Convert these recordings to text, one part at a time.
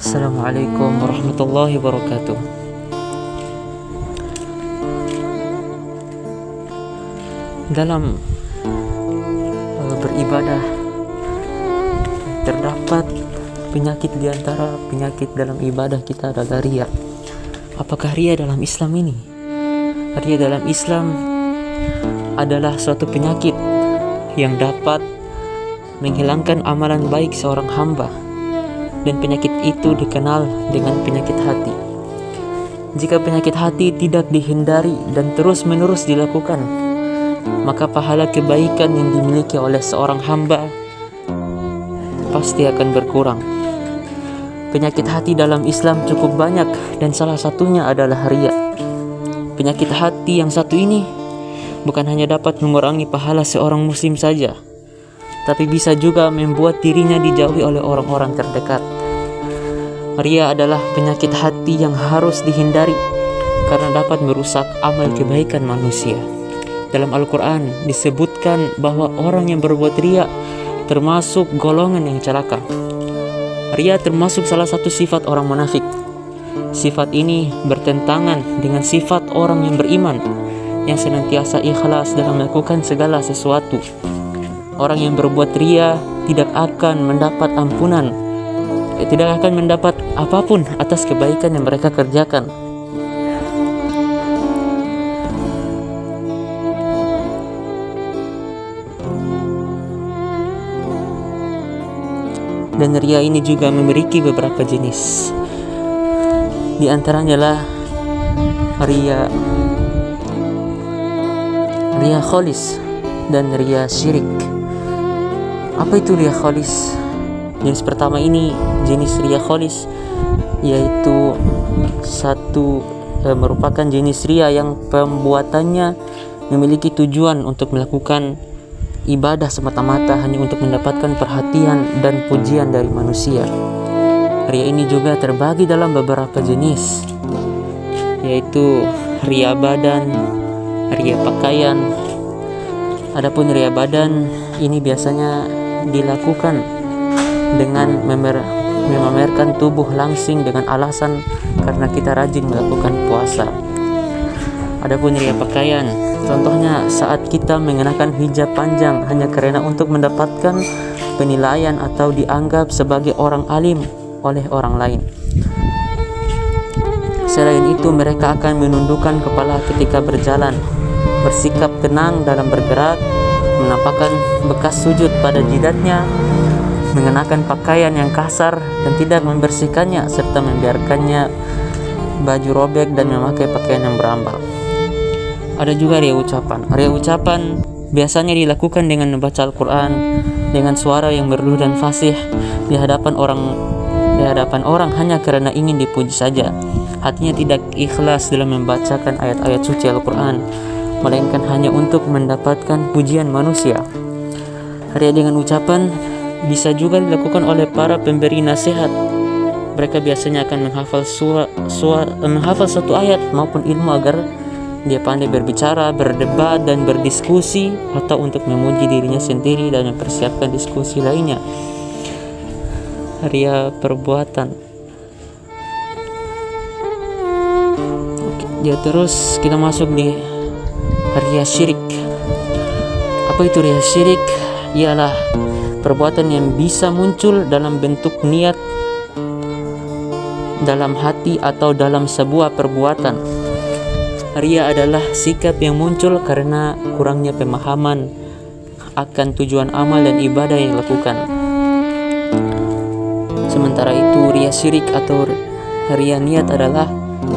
Assalamualaikum warahmatullahi wabarakatuh. Dalam beribadah terdapat penyakit di antara penyakit dalam ibadah kita adalah riya. Apakah riya dalam Islam ini? Riya dalam Islam adalah suatu penyakit yang dapat menghilangkan amalan baik seorang hamba, dan penyakit itu dikenal dengan penyakit hati. Jika penyakit hati tidak dihindari dan terus-menerus dilakukan, maka pahala kebaikan yang dimiliki oleh seorang hamba pasti akan berkurang. Penyakit hati dalam Islam cukup banyak dan salah satunya adalah riya. Penyakit hati yang satu ini bukan hanya dapat mengurangi pahala seorang muslim saja, tapi bisa juga membuat dirinya dijauhi oleh orang-orang terdekat. Riya adalah penyakit hati yang harus dihindari karena dapat merusak amal kebaikan manusia. Dalam Al-Quran disebutkan bahwa orang yang berbuat riya termasuk golongan yang celaka. Riya termasuk salah satu sifat orang munafik. Sifat ini bertentangan dengan sifat orang yang beriman, yang senantiasa ikhlas dalam melakukan segala sesuatu. Orang yang berbuat riya tidak akan mendapat ampunan, tidak akan mendapat apapun atas kebaikan yang mereka kerjakan. Dan riya ini juga memiliki beberapa jenis. Di antaranya lah riya khalis dan riya syirik. Apa itu riya khalis? Jenis pertama ini jenis riya khalis, yaitu merupakan jenis riya yang pembuatannya memiliki tujuan untuk melakukan ibadah semata-mata hanya untuk mendapatkan perhatian dan pujian dari manusia. Riya ini juga terbagi dalam beberapa jenis, yaitu riya badan, riya pakaian. Adapun riya badan ini biasanya dilakukan dengan memamerkan tubuh langsing dengan alasan karena kita rajin melakukan puasa. Adapun riya pakaian, contohnya saat kita mengenakan hijab panjang hanya karena untuk mendapatkan penilaian atau dianggap sebagai orang alim oleh orang lain. Selain itu, mereka akan menundukkan kepala ketika berjalan, bersikap tenang dalam bergerak, menampakkan bekas sujud pada jidatnya, mengenakan pakaian yang kasar dan tidak membersihkannya, serta membiarkannya baju robek dan memakai pakaian yang berambal. Ada juga riya ucapan. Riya ucapan biasanya dilakukan dengan membaca Al-Quran dengan suara yang merdu dan fasih di hadapan orang hanya karena ingin dipuji saja. Hatinya tidak ikhlas dalam membacakan ayat-ayat suci Al-Quran, melainkan hanya untuk mendapatkan pujian manusia. Riya dengan ucapan bisa juga dilakukan oleh para pemberi nasihat. Mereka biasanya akan menghafal satu ayat maupun ilmu agar dia pandai berbicara, berdebat, dan berdiskusi, atau untuk memuji dirinya sendiri dan mempersiapkan diskusi lainnya. Riya perbuatan. Terus kita masuk di riya syirik. Apa itu riya syirik? Ialah perbuatan yang bisa muncul dalam bentuk niat dalam hati atau dalam sebuah perbuatan. Riya adalah sikap yang muncul karena kurangnya pemahaman akan tujuan amal dan ibadah yang dilakukan. Sementara itu, riya syirik atau riya niat adalah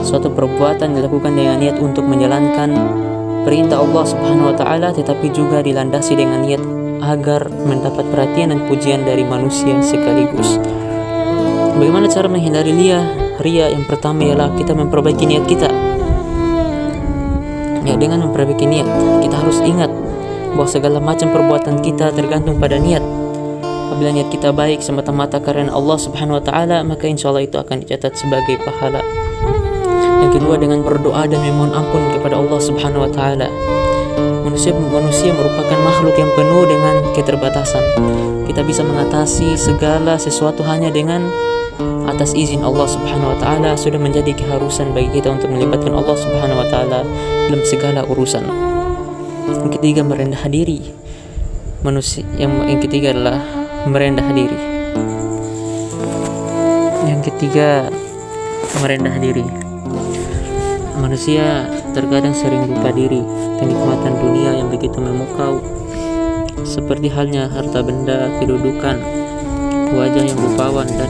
suatu perbuatan yang dilakukan dengan niat untuk menjalankan perintah Allah Subhanahu wa taala, tetapi juga dilandasi dengan niat agar mendapat perhatian dan pujian dari manusia sekaligus. Bagaimana cara menghindari riya? Yang pertama ialah kita memperbaiki niat kita. Dengan memperbaiki niat, kita harus ingat bahwa segala macam perbuatan kita tergantung pada niat. Apabila niat kita baik semata-mata karena Allah Subhanahu wa taala, maka insyaallah itu akan dicatat sebagai pahala. Yang kedua, dengan berdoa dan memohon ampun kepada Allah Subhanahu wa taala. Manusia merupakan makhluk yang penuh dengan keterbatasan. Kita bisa mengatasi segala sesuatu hanya dengan atas izin Allah Subhanahu wa taala sudah menjadi keharusan bagi kita untuk melibatkan Allah Subhanahu wa taala dalam segala urusan. Yang ketiga, merendah diri. Yang ketiga adalah merendah diri. Yang ketiga, merendah diri. Manusia terkadang sering lupa diri, kenikmatan dunia yang begitu memukau, seperti halnya harta benda, kedudukan, wajah yang rupawan, dan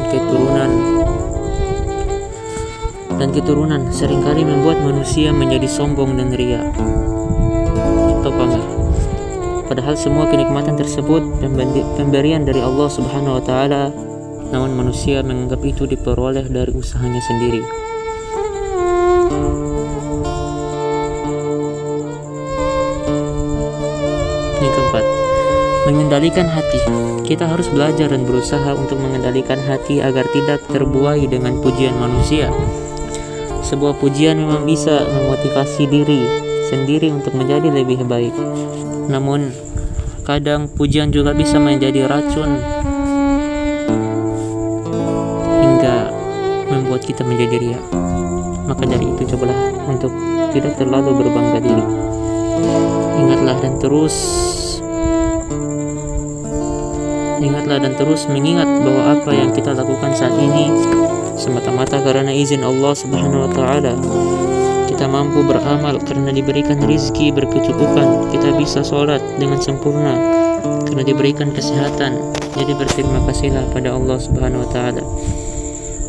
keturunan seringkali membuat manusia menjadi sombong dan ria atau pamer. Padahal semua kenikmatan tersebut pemberian dari Allah Subhanahu wa taala, namun manusia menganggap itu diperoleh dari usahanya sendiri. Yang keempat, mengendalikan hati. Kita harus belajar dan berusaha untuk mengendalikan hati agar tidak terbuai dengan pujian manusia. Sebuah pujian memang bisa memotivasi diri sendiri untuk menjadi lebih baik. Namun, kadang pujian juga bisa menjadi racun hingga membuat kita menjadi riya. Maka dari itu cobalah untuk tidak terlalu berbangga diri. Ingatlah dan terus mengingat bahwa apa yang kita lakukan saat ini semata-mata karena izin Allah Subhanahu wa taala. Kita mampu beramal karena diberikan rizki berkecukupan. Kita bisa sholat dengan sempurna karena diberikan kesehatan. Jadi berterima kasihlah pada Allah Subhanahu wa taala.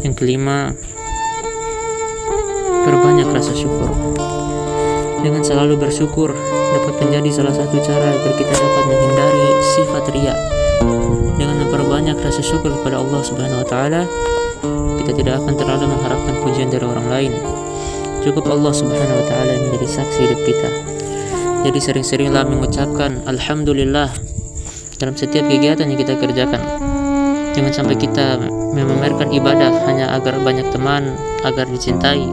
Yang kelima, perbanyak rasa syukur. Dengan selalu bersyukur dapat menjadi salah satu cara agar kita dapat menghindari sifat riya. Dengan memperbanyak rasa syukur kepada Allah Subhanahu wa taala, kita tidak akan terlalu mengharapkan pujian dari orang lain. Cukup Allah Subhanahu wa taala menjadi saksi hidup kita. Jadi sering-seringlah mengucapkan alhamdulillah dalam setiap kegiatan yang kita kerjakan. Jangan sampai kita memamerkan ibadah hanya agar banyak teman, agar dicintai,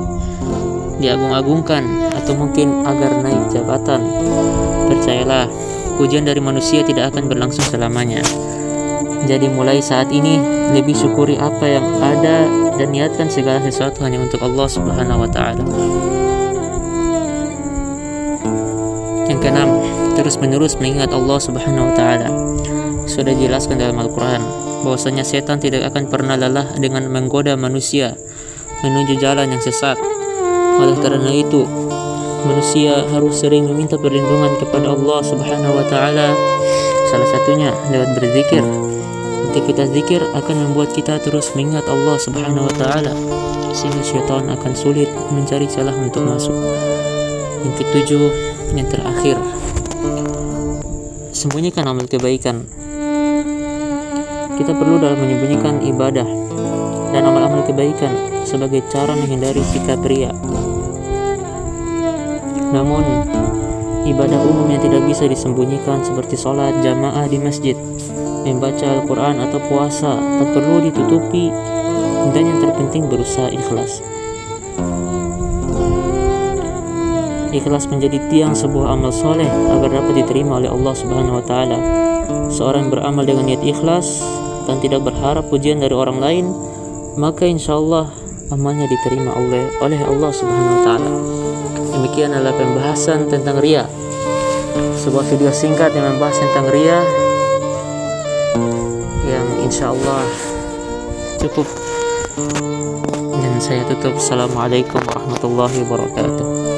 diagung-agungkan, atau mungkin agar naik jabatan. Percayalah, pujian dari manusia tidak akan berlangsung selamanya. Jadi mulai saat ini lebih syukuri apa yang ada dan niatkan segala sesuatu hanya untuk Allah Subhanahu wa taala. Yang keenam, terus-menerus mengingat Allah Subhanahu wa taala. Sudah dijelaskan dalam Al-Qur'an bahwasanya setan tidak akan pernah lelah dengan menggoda manusia menuju jalan yang sesat. Oleh karena itu, manusia harus sering meminta perlindungan kepada Allah Subhanahu wa taala. Salah satunya lewat berzikir. Aktivitas zikir akan membuat kita terus mengingat Allah Subhanahu wa taala, sehingga syaitan akan sulit mencari celah untuk masuk. Yang ketujuh, yang terakhir, sembunyikan amal kebaikan. Kita perlu dalam menyembunyikan ibadah dan amal-amal kebaikan sebagai cara menghindari sikap riya. Namun, ibadah umum yang tidak bisa disembunyikan seperti sholat jamaah di masjid, membaca Al-Quran atau puasa tak perlu ditutupi, dan yang terpenting berusaha ikhlas. Ikhlas menjadi tiang sebuah amal soleh agar dapat diterima oleh Allah Subhanahu wa taala. Seorang beramal dengan niat ikhlas dan tidak berharap pujian dari orang lain, maka insyaallah amalnya diterima oleh Allah Subhanahu wa taala. Demikian adalah pembahasan tentang riya. Sebuah video singkat yang membahas tentang riya yang insyaallah cukup, dan saya tutup. Assalamualaikum warahmatullahi wabarakatuh.